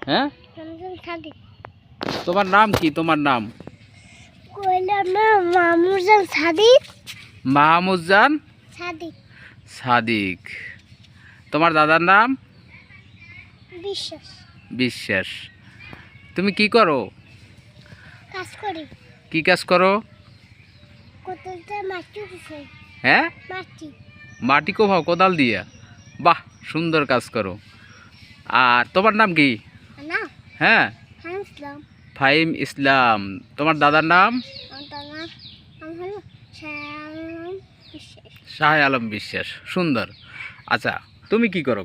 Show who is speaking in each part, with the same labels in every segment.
Speaker 1: হ্যাঁ, তোমার নাম কি? তোমার নাম? মাহমুদজান সাদিক। তোমার দাদার নাম? বিশ্বাস। তুমি কি করো? কি কাজ করো? হ্যাঁ, মাটি কোপাও কোদাল দিয়া। বাহ, সুন্দর কাজ করো। আর তোমার নাম কি? হ্যাঁ, ফাহিম ইসলাম। তোমার দাদার নাম? শাহ আলম বিশ্বাস। সুন্দর। আচ্ছা, তুমি কি করো?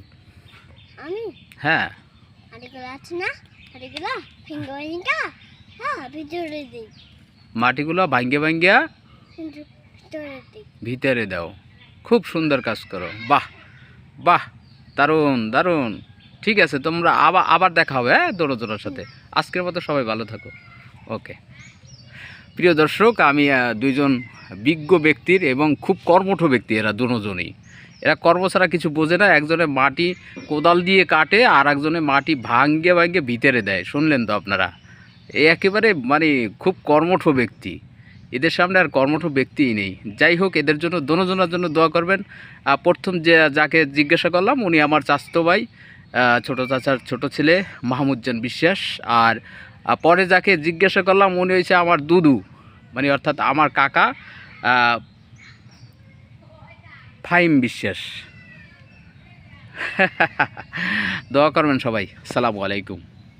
Speaker 1: হ্যাঁ, মাটিগুলো ভাঙ্গে ভাঙ্গিয়া ভিতরে দাও। খুব সুন্দর কাজ করো। বাহ বাহ, দারুণ দারুণ। ঠিক আছে, তোমরা আবার দেখা হবে। হ্যাঁ, দৌড়োর সাথে। আজকের মতো সবাই ভালো থাকো। ওকে। প্রিয় দর্শক, আমি দুইজন বিজ্ঞ ব্যক্তির এবং খুব কর্মঠ ব্যক্তি, এরা দুজনেই। এরা কর্ম ছাড়া কিছু বোঝে না। একজনে মাটি কোদাল দিয়ে কাটে, আর একজনে মাটি ভাঙ্গে ভাঙ্গে ভিতরে দেয়। শুনলেন তো আপনারা? একেবারে মানে খুব কর্মঠ ব্যক্তি। এদের সামনে আর কর্মঠ ব্যক্তিই নেই। যাই হোক, এদের জন্য দুজনের জন্য দোয়া করবেন। প্রথম যাকে জিজ্ঞাসা করলাম, উনি আমার চাচাতো ভাই, ছোটো চাচার ছোট ছেলে মাহমুদজান বিশ্বাস। আর পরে যাকে জিজ্ঞাসা করলাম, উনি হয়েছে আমার দুদু, মানে অর্থাৎ আমার কাকা ফাহিম বিশ্বাস। দোয়া করবেন সবাই। আসসালামু আলাইকুম।